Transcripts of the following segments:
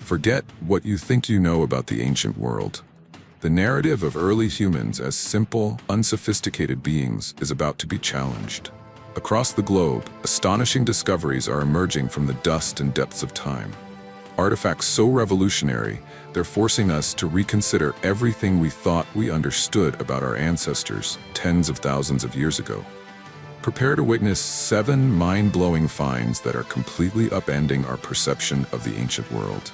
Forget what you think you know about the ancient world. The narrative of early humans as simple, unsophisticated beings is about to be challenged. Across the globe, astonishing discoveries are emerging from the dust and depths of time. Artifacts so revolutionary, they're forcing us to reconsider everything we thought we understood about our ancestors tens of thousands of years ago. Prepare to witness 7 mind-blowing finds that are completely upending our perception of the ancient world.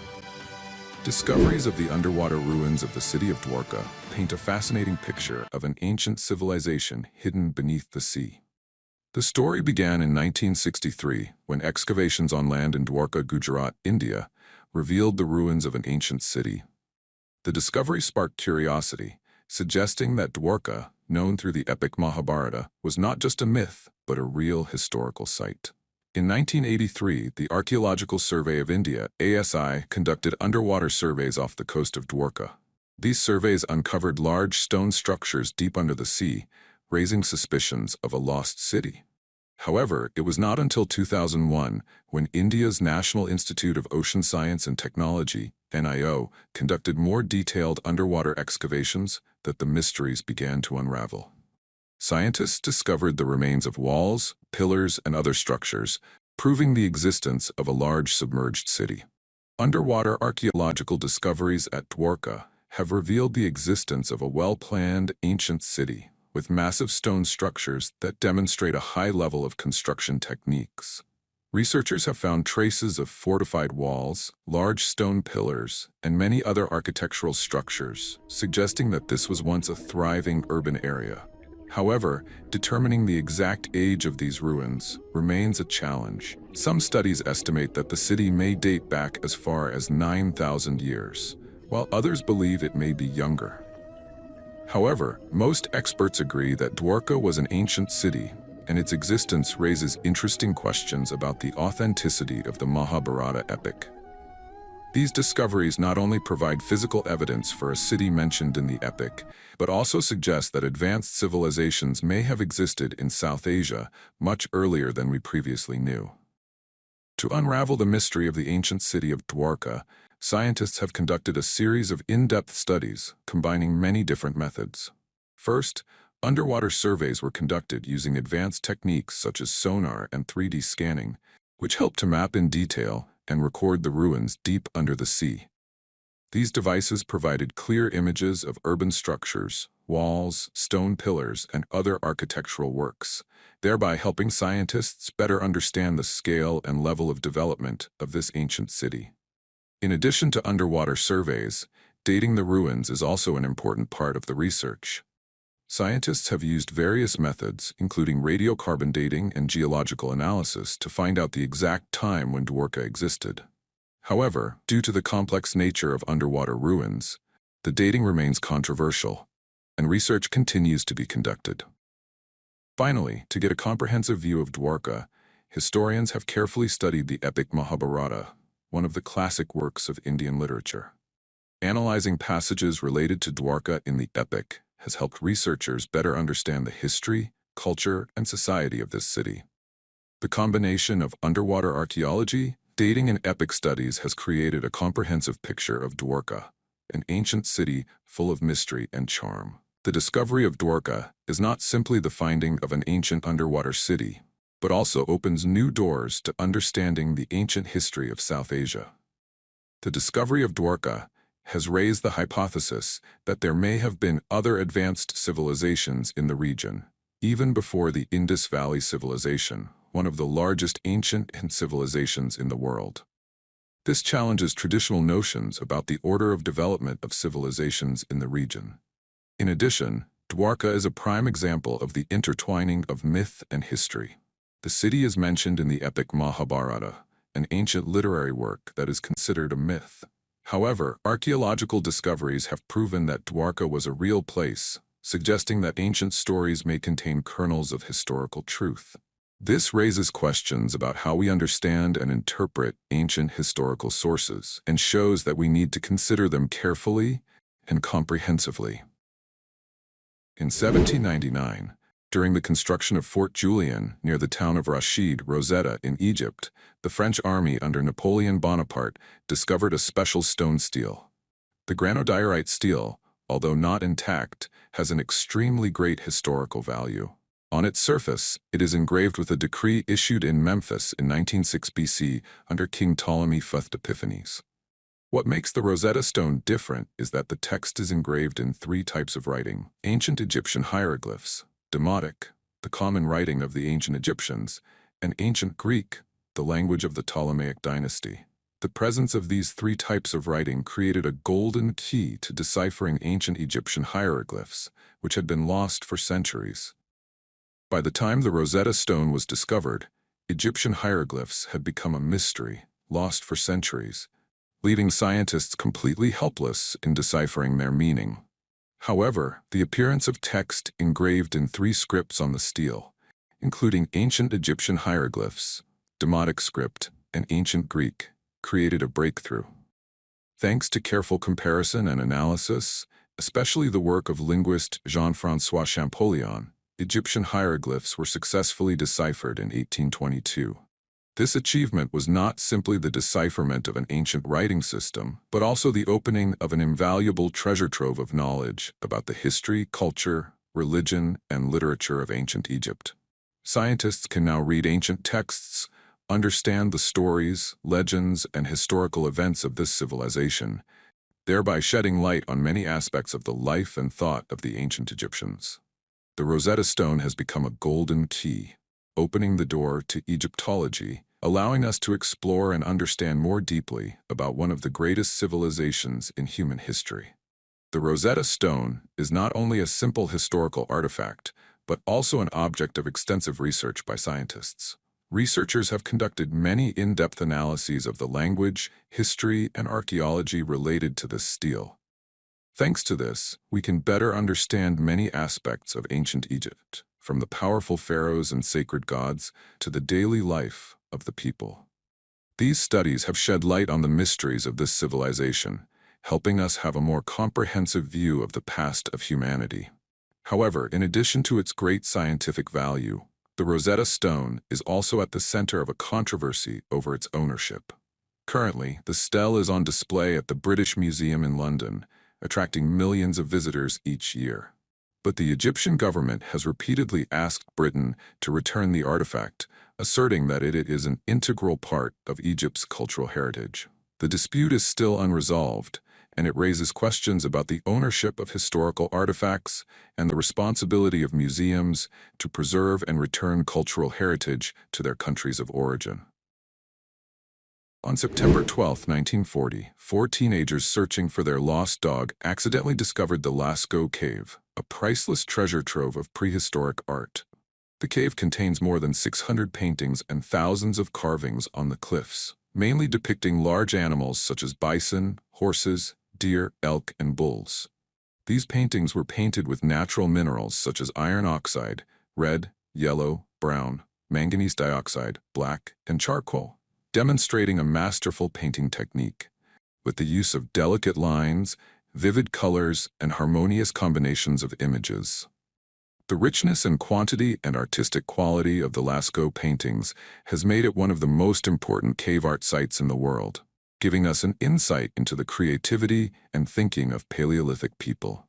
Discoveries of the underwater ruins of the city of Dwarka paint a fascinating picture of an ancient civilization hidden beneath the sea. The story began in 1963 when excavations on land in Dwarka, Gujarat, India, revealed the ruins of an ancient city. The discovery sparked curiosity, suggesting that Dwarka, known through the epic Mahabharata, was not just a myth, but a real historical site. In 1983, the Archaeological Survey of India, ASI, conducted underwater surveys off the coast of Dwarka. These surveys uncovered large stone structures deep under the sea, raising suspicions of a lost city. However, it was not until 2001, when India's National Institute of Ocean Science and Technology, NIO, conducted more detailed underwater excavations, that the mysteries began to unravel. Scientists discovered the remains of walls, pillars, and other structures, proving the existence of a large submerged city. Underwater archaeological discoveries at Dwarka have revealed the existence of a well-planned ancient city, with massive stone structures that demonstrate a high level of construction techniques. Researchers have found traces of fortified walls, large stone pillars, and many other architectural structures, suggesting that this was once a thriving urban area. However, determining the exact age of these ruins remains a challenge. Some studies estimate that the city may date back as far as 9,000 years, while others believe it may be younger. However, most experts agree that Dwarka was an ancient city, and its existence raises interesting questions about the authenticity of the Mahabharata epic. These discoveries not only provide physical evidence for a city mentioned in the epic, but also suggest that advanced civilizations may have existed in South Asia much earlier than we previously knew. To unravel the mystery of the ancient city of Dwarka, scientists have conducted a series of in-depth studies combining many different methods. First, underwater surveys were conducted using advanced techniques such as sonar and 3D scanning, which help to map in detail and record the ruins deep under the sea. These devices provided clear images of urban structures, walls, stone pillars, and other architectural works, thereby helping scientists better understand the scale and level of development of this ancient city. In addition to underwater surveys, dating the ruins is also an important part of the research. Scientists have used various methods, including radiocarbon dating and geological analysis, to find out the exact time when Dwarka existed. However, due to the complex nature of underwater ruins, the dating remains controversial, and research continues to be conducted. Finally, to get a comprehensive view of Dwarka, historians have carefully studied the epic Mahabharata, one of the classic works of Indian literature. Analyzing passages related to Dwarka in the epic has helped researchers better understand the history, culture, and society of this city. The combination of underwater archaeology, dating, and epic studies has created a comprehensive picture of Dwarka, an ancient city full of mystery and charm. The discovery of Dwarka is not simply the finding of an ancient underwater city, but also opens new doors to understanding the ancient history of South Asia. The discovery of Dwarka has raised the hypothesis that there may have been other advanced civilizations in the region, even before the Indus Valley Civilization, one of the largest ancient civilizations in the world. This challenges traditional notions about the order of development of civilizations in the region. In addition, Dwarka is a prime example of the intertwining of myth and history. The city is mentioned in the epic Mahabharata, an ancient literary work that is considered a myth. However, archaeological discoveries have proven that Dwarka was a real place, suggesting that ancient stories may contain kernels of historical truth. This raises questions about how we understand and interpret ancient historical sources, and shows that we need to consider them carefully and comprehensively. In 1799, During the construction of Fort Julian near the town of Rashid, Rosetta in Egypt, the French army under Napoleon Bonaparte discovered a special stone stele. The granodiorite stele, although not intact, has an extremely great historical value. On its surface, it is engraved with a decree issued in Memphis in 1906 BC under King Ptolemy IV Epiphanes. What makes the Rosetta Stone different is that the text is engraved in 3 types of writing: ancient Egyptian hieroglyphs, Demotic, the common writing of the ancient Egyptians, and ancient Greek, the language of the Ptolemaic dynasty. The presence of these 3 types of writing created a golden key to deciphering ancient Egyptian hieroglyphs, which had been lost for centuries. By the time the Rosetta Stone was discovered, Egyptian hieroglyphs had become a mystery, lost for centuries, leaving scientists completely helpless in deciphering their meaning. However, the appearance of text engraved in 3 scripts on the stele, including ancient Egyptian hieroglyphs, Demotic script, and ancient Greek, created a breakthrough. Thanks to careful comparison and analysis, especially the work of linguist Jean-François Champollion, Egyptian hieroglyphs were successfully deciphered in 1822. This achievement was not simply the decipherment of an ancient writing system, but also the opening of an invaluable treasure trove of knowledge about the history, culture, religion, and literature of ancient Egypt. Scientists can now read ancient texts, understand the stories, legends, and historical events of this civilization, thereby shedding light on many aspects of the life and thought of the ancient Egyptians. The Rosetta Stone has become a golden key, opening the door to Egyptology, allowing us to explore and understand more deeply about one of the greatest civilizations in human history. The Rosetta Stone is not only a simple historical artifact, but also an object of extensive research by scientists. Researchers have conducted many in-depth analyses of the language, history, and archaeology related to this stele. Thanks to this, we can better understand many aspects of ancient Egypt, from the powerful pharaohs and sacred gods to the daily life of the people. These studies have shed light on the mysteries of this civilization, helping us have a more comprehensive view of the past of humanity. However, in addition to its great scientific value, the Rosetta Stone is also at the center of a controversy over its ownership. Currently, the stele is on display at the British Museum in London, attracting millions of visitors each year. But the Egyptian government has repeatedly asked Britain to return the artifact, asserting that it is an integral part of Egypt's cultural heritage. The dispute is still unresolved, and it raises questions about the ownership of historical artifacts and the responsibility of museums to preserve and return cultural heritage to their countries of origin. On September 12, 1940, 4 teenagers searching for their lost dog accidentally discovered the Lascaux Cave, a priceless treasure trove of prehistoric art. The cave contains more than 600 paintings and thousands of carvings on the cliffs, mainly depicting large animals such as bison, horses, deer, elk, and bulls. These paintings were painted with natural minerals such as iron oxide, red, yellow, brown, manganese dioxide, black, and charcoal, demonstrating a masterful painting technique. With the use of delicate lines, vivid colors, and harmonious combinations of images. The richness and quantity and artistic quality of the Lascaux paintings has made it one of the most important cave art sites in the world, giving us an insight into the creativity and thinking of Paleolithic people.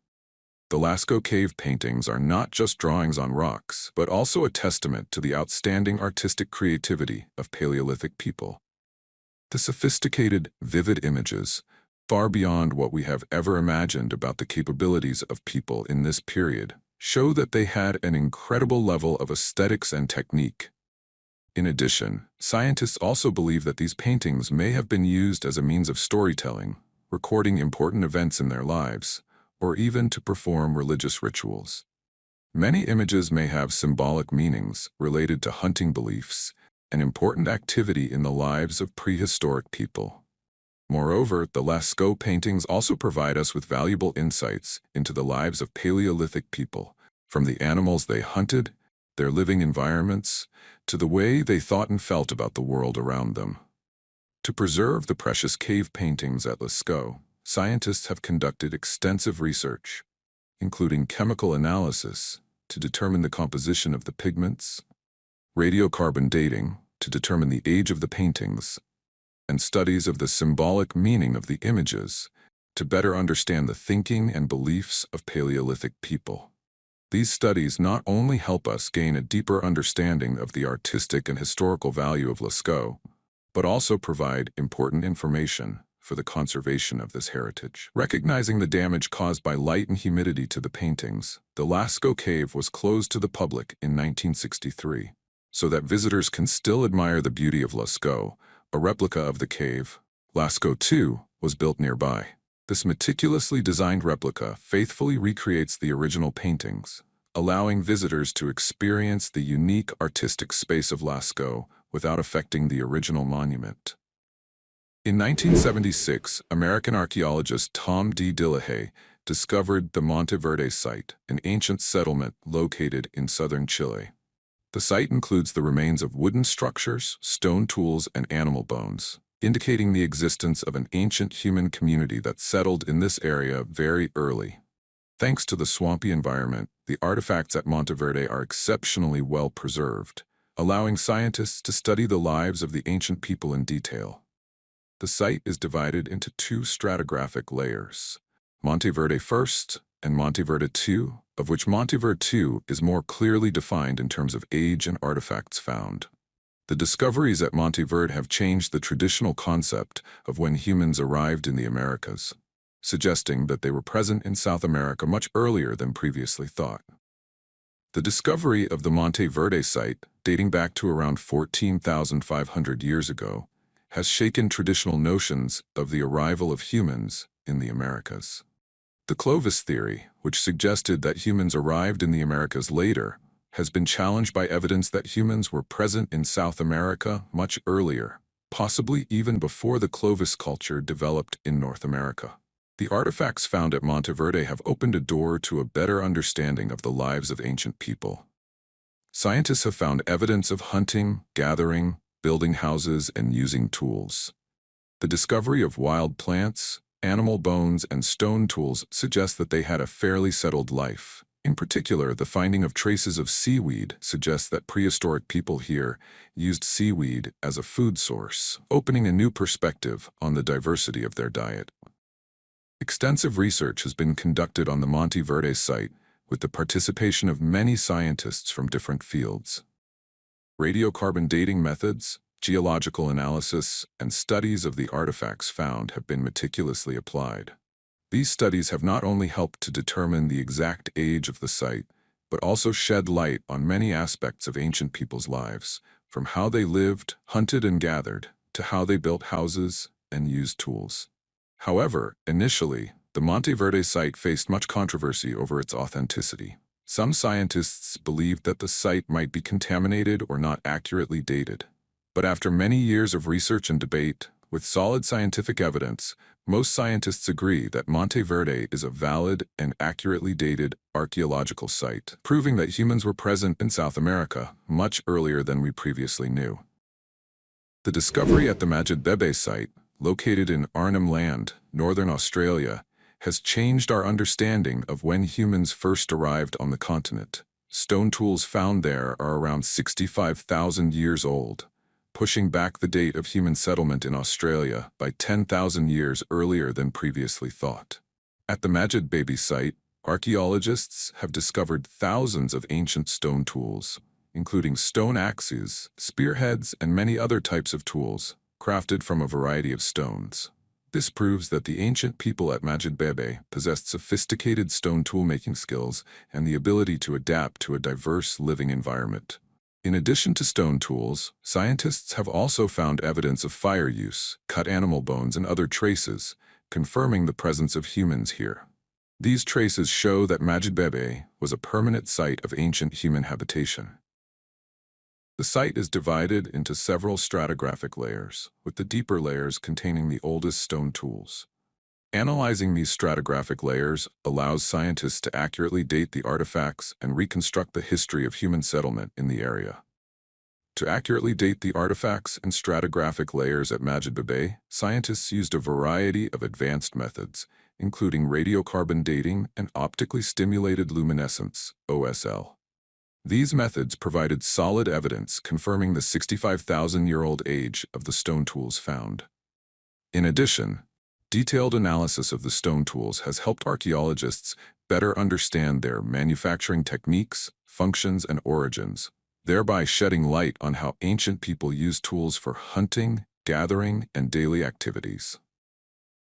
The Lascaux cave paintings are not just drawings on rocks, but also a testament to the outstanding artistic creativity of Paleolithic people. The sophisticated, vivid images, far beyond what we have ever imagined about the capabilities of people in this period, show that they had an incredible level of aesthetics and technique. In addition, scientists also believe that these paintings may have been used as a means of storytelling, recording important events in their lives, or even to perform religious rituals. Many images may have symbolic meanings related to hunting beliefs, an important activity in the lives of prehistoric people. Moreover, the Lascaux paintings also provide us with valuable insights into the lives of Paleolithic people, from the animals they hunted, their living environments, to the way they thought and felt about the world around them. To preserve the precious cave paintings at Lascaux, scientists have conducted extensive research, including chemical analysis, to determine the composition of the pigments, radiocarbon dating to determine the age of the paintings, and studies of the symbolic meaning of the images to better understand the thinking and beliefs of Paleolithic people. These studies not only help us gain a deeper understanding of the artistic and historical value of Lascaux, but also provide important information for the conservation of this heritage. Recognizing the damage caused by light and humidity to the paintings, the Lascaux cave was closed to the public in 1963, so that visitors can still admire the beauty of Lascaux. A replica of the cave, Lascaux II, was built nearby. This meticulously designed replica faithfully recreates the original paintings, allowing visitors to experience the unique artistic space of Lascaux without affecting the original monument. In 1976, American archaeologist Tom D. Dillahey discovered the Monte Verde site, an ancient settlement located in southern Chile. The site includes the remains of wooden structures, stone tools, and animal bones, indicating the existence of an ancient human community that settled in this area very early. Thanks to the swampy environment, the artifacts at Monte Verde are exceptionally well preserved, allowing scientists to study the lives of the ancient people in detail. The site is divided into two stratigraphic layers, Monte Verde First and Monte Verde II, of which Monte Verde II is more clearly defined in terms of age and artifacts found. The discoveries at Monte Verde have changed the traditional concept of when humans arrived in the Americas, suggesting that they were present in South America much earlier than previously thought. The discovery of the Monte Verde site, dating back to around 14,500 years ago, has shaken traditional notions of the arrival of humans in the Americas. The Clovis theory, which suggested that humans arrived in the Americas later, has been challenged by evidence that humans were present in South America much earlier, possibly even before the Clovis culture developed in North America. The artifacts found at Monte Verde have opened a door to a better understanding of the lives of ancient people. Scientists have found evidence of hunting, gathering, building houses, and using tools. The discovery of wild plants, animal bones, and stone tools suggests that they had a fairly settled life. In particular, the finding of traces of seaweed suggests that prehistoric people here used seaweed as a food source, opening a new perspective on the diversity of their diet. Extensive research has been conducted on the Monte Verde site with the participation of many scientists from different fields. Radiocarbon dating methods, geological analysis, and studies of the artifacts found have been meticulously applied. These studies have not only helped to determine the exact age of the site, but also shed light on many aspects of ancient people's lives, from how they lived, hunted, and gathered, to how they built houses and used tools. However, initially, the Monte Verde site faced much controversy over its authenticity. Some scientists believed that the site might be contaminated or not accurately dated. But after many years of research and debate, with solid scientific evidence, most scientists agree that Monte Verde is a valid and accurately dated archaeological site, proving that humans were present in South America much earlier than we previously knew. The discovery at the Madjedbebe site, located in Arnhem Land, northern Australia, has changed our understanding of when humans first arrived on the continent. Stone tools found there are around 65,000 years old, pushing back the date of human settlement in Australia by 10,000 years earlier than previously thought. At the Madjedbebe site, archaeologists have discovered thousands of ancient stone tools, including stone axes, spearheads, and many other types of tools, crafted from a variety of stones. This proves that the ancient people at Madjedbebe possessed sophisticated stone tool-making skills and the ability to adapt to a diverse living environment. In addition to stone tools, scientists have also found evidence of fire use, cut animal bones, and other traces, confirming the presence of humans here. These traces show that Madjedbebe was a permanent site of ancient human habitation. The site is divided into several stratigraphic layers, with the deeper layers containing the oldest stone tools. Analyzing these stratigraphic layers allows scientists to accurately date the artifacts and reconstruct the history of human settlement in the area. To accurately date the artifacts and stratigraphic layers at Madjedbebe, scientists used a variety of advanced methods, including radiocarbon dating and optically stimulated luminescence, OSL. These methods provided solid evidence confirming the 65,000-year-old age of the stone tools found. In addition, detailed analysis of the stone tools has helped archaeologists better understand their manufacturing techniques, functions, and origins, thereby shedding light on how ancient people used tools for hunting, gathering, and daily activities.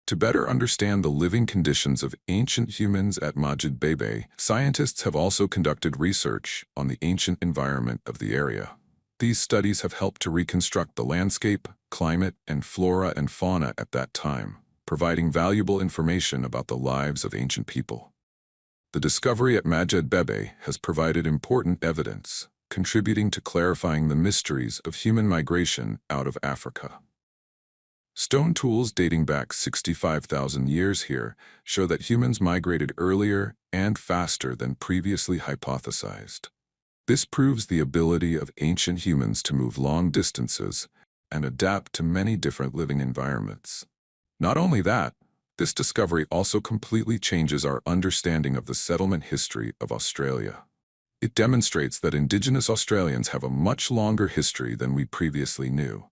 To better understand the living conditions of ancient humans at Madjedbebe, scientists have also conducted research on the ancient environment of the area. These studies have helped to reconstruct the landscape, climate, and flora and fauna at that time, providing valuable information about the lives of ancient people. The discovery at Madjedbebe has provided important evidence, contributing to clarifying the mysteries of human migration out of Africa. Stone tools dating back 65,000 years here show that humans migrated earlier and faster than previously hypothesized. This proves the ability of ancient humans to move long distances and adapt to many different living environments. Not only that, this discovery also completely changes our understanding of the settlement history of Australia. It demonstrates that Indigenous Australians have a much longer history than we previously knew,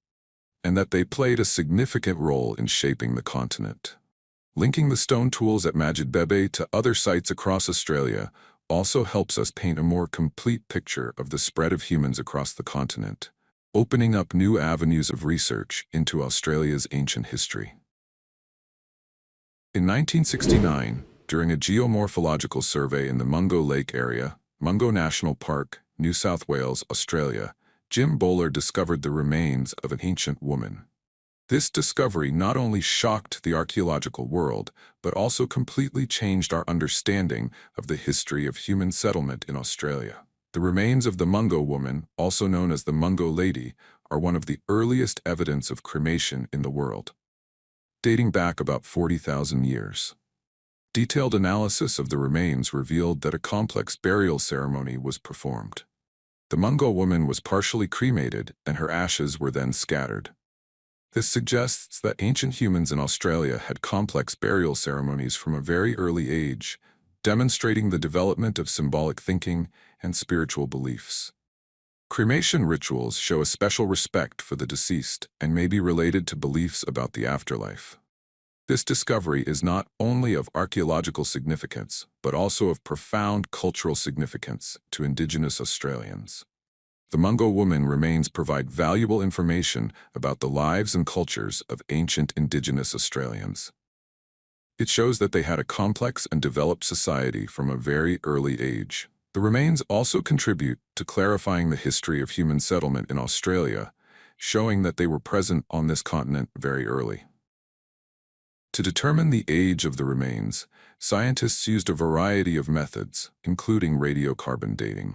and that they played a significant role in shaping the continent. Linking the stone tools at Madjedbebe to other sites across Australia also helps us paint a more complete picture of the spread of humans across the continent, opening up new avenues of research into Australia's ancient history. In 1969, during a geomorphological survey in the Mungo Lake area, Mungo National Park, New South Wales, Australia, Jim Bowler discovered the remains of an ancient woman. This discovery not only shocked the archaeological world, but also completely changed our understanding of the history of human settlement in Australia. The remains of the Mungo woman, also known as the Mungo Lady, are one of the earliest evidence of cremation in the world, dating back about 40,000 years. Detailed analysis of the remains revealed that a complex burial ceremony was performed. The Mungo woman was partially cremated, and her ashes were then scattered. This suggests that ancient humans in Australia had complex burial ceremonies from a very early age, demonstrating the development of symbolic thinking and spiritual beliefs. Cremation rituals show a special respect for the deceased and may be related to beliefs about the afterlife. This discovery is not only of archaeological significance, but also of profound cultural significance to Indigenous Australians. The Mungo woman remains provide valuable information about the lives and cultures of ancient Indigenous Australians. It shows that they had a complex and developed society from a very early age. The remains also contribute to clarifying the history of human settlement in Australia, showing that they were present on this continent very early. To determine the age of the remains, scientists used a variety of methods, including radiocarbon dating.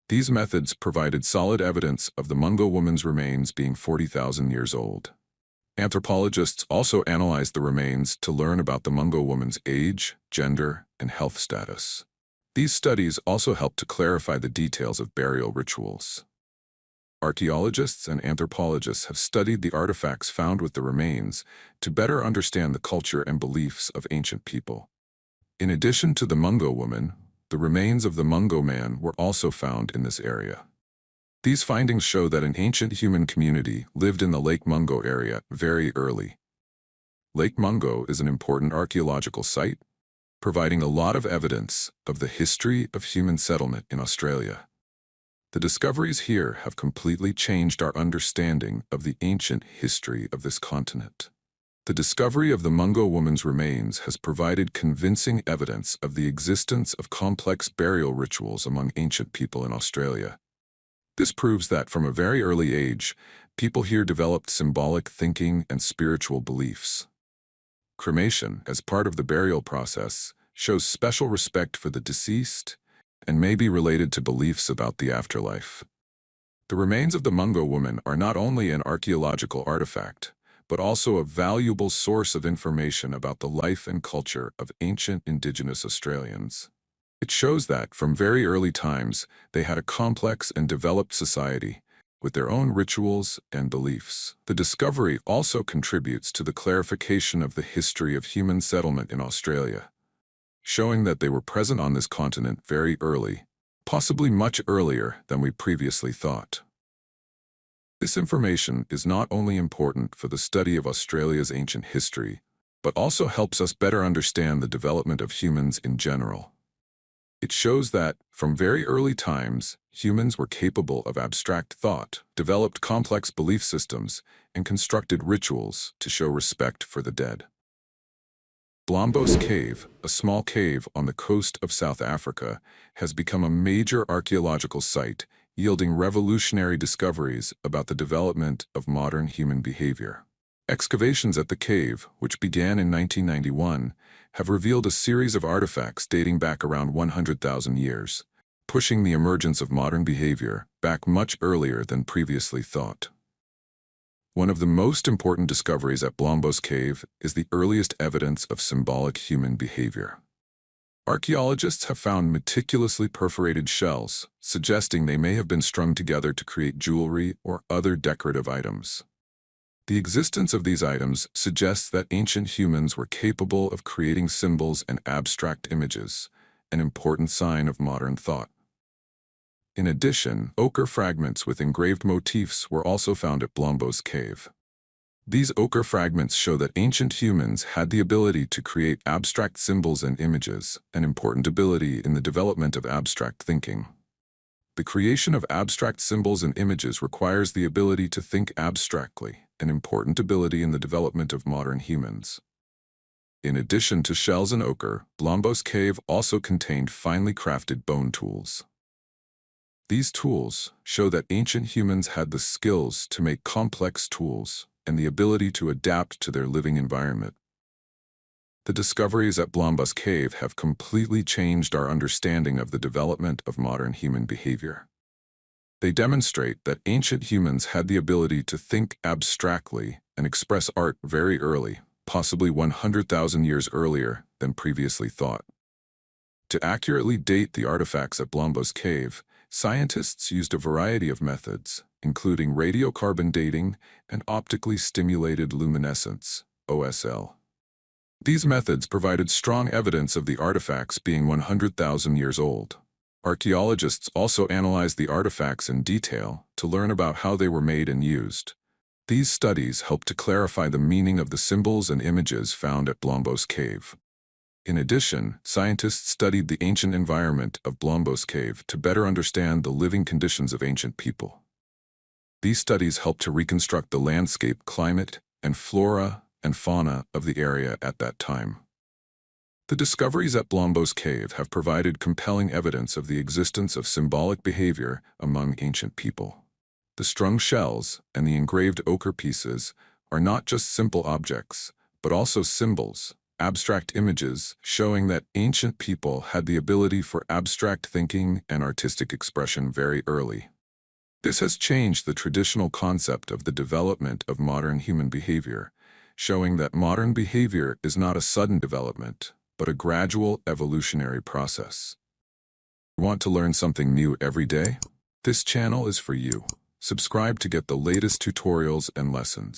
These methods provided solid evidence of the Mungo woman's remains being 40,000 years old. Anthropologists also analyzed the remains to learn about the Mungo woman's age, gender, and health status. These studies also helped to clarify the details of burial rituals. Archaeologists and anthropologists have studied the artifacts found with the remains to better understand the culture and beliefs of ancient people. In addition to the Mungo woman, the remains of the Mungo man were also found in this area. These findings show that an ancient human community lived in the Lake Mungo area very early. Lake Mungo is an important archaeological site, providing a lot of evidence of the history of human settlement in Australia. The discoveries here have completely changed our understanding of the ancient history of this continent. The discovery of the Mungo woman's remains has provided convincing evidence of the existence of complex burial rituals among ancient people in Australia. This proves that from a very early age, people here developed symbolic thinking and spiritual beliefs. Cremation, as part of the burial process, shows special respect for the deceased and may be related to beliefs about the afterlife. The remains of the Mungo woman are not only an archaeological artifact, but also a valuable source of information about the life and culture of ancient Indigenous Australians. It shows that, from very early times, they had a complex and developed society, with their own rituals and beliefs. The discovery also contributes to the clarification of the history of human settlement in Australia, showing that they were present on this continent very early. possibly much earlier than we previously thought. This information is not only important for the study of Australia's ancient history, but also helps us better understand the development of humans in general. It shows that, from very early times, humans were capable of abstract thought, developed complex belief systems, and constructed rituals to show respect for the dead. Blombos Cave, a small cave on the coast of South Africa, has become a major archaeological site, yielding revolutionary discoveries about the development of modern human behavior. Excavations at the cave, which began in 1991, have revealed a series of artifacts dating back around 100,000 years, pushing the emergence of modern behavior back much earlier than previously thought. One of the most important discoveries at Blombos Cave is the earliest evidence of symbolic human behavior. Archaeologists have found meticulously perforated shells, suggesting they may have been strung together to create jewelry or other decorative items. The existence of these items suggests that ancient humans were capable of creating symbols and abstract images, an important sign of modern thought. In addition, ochre fragments with engraved motifs were also found at Blombos Cave. These ochre fragments show that ancient humans had the ability to create abstract symbols and images, an important ability in the development of abstract thinking. The creation of abstract symbols and images requires the ability to think abstractly, an important ability in the development of modern humans. In addition to shells and ochre, Blombos Cave also contained finely crafted bone tools. These tools show that ancient humans had the skills to make complex tools and the ability to adapt to their living environment. The discoveries at Blombos Cave have completely changed our understanding of the development of modern human behavior. They demonstrate that ancient humans had the ability to think abstractly and express art very early, possibly 100,000 years earlier than previously thought. To accurately date the artifacts at Blombos Cave, scientists used a variety of methods, including radiocarbon dating and optically stimulated luminescence, OSL. These methods provided strong evidence of the artifacts being 100,000 years old. Archaeologists also analyzed the artifacts in detail to learn about how they were made and used. These studies helped to clarify the meaning of the symbols and images found at Blombos Cave. In addition, scientists studied the ancient environment of Blombos Cave to better understand the living conditions of ancient people. These studies helped to reconstruct the landscape, climate, and flora and fauna of the area at that time. The discoveries at Blombos Cave have provided compelling evidence of the existence of symbolic behavior among ancient people. The strung shells and the engraved ochre pieces are not just simple objects, but also symbols, abstract images showing that ancient people had the ability for abstract thinking and artistic expression very early. This has changed the traditional concept of the development of modern human behavior, showing that modern behavior is not a sudden development, but a gradual evolutionary process. Want to learn something new every day? This channel is for you. Subscribe to get the latest tutorials and lessons.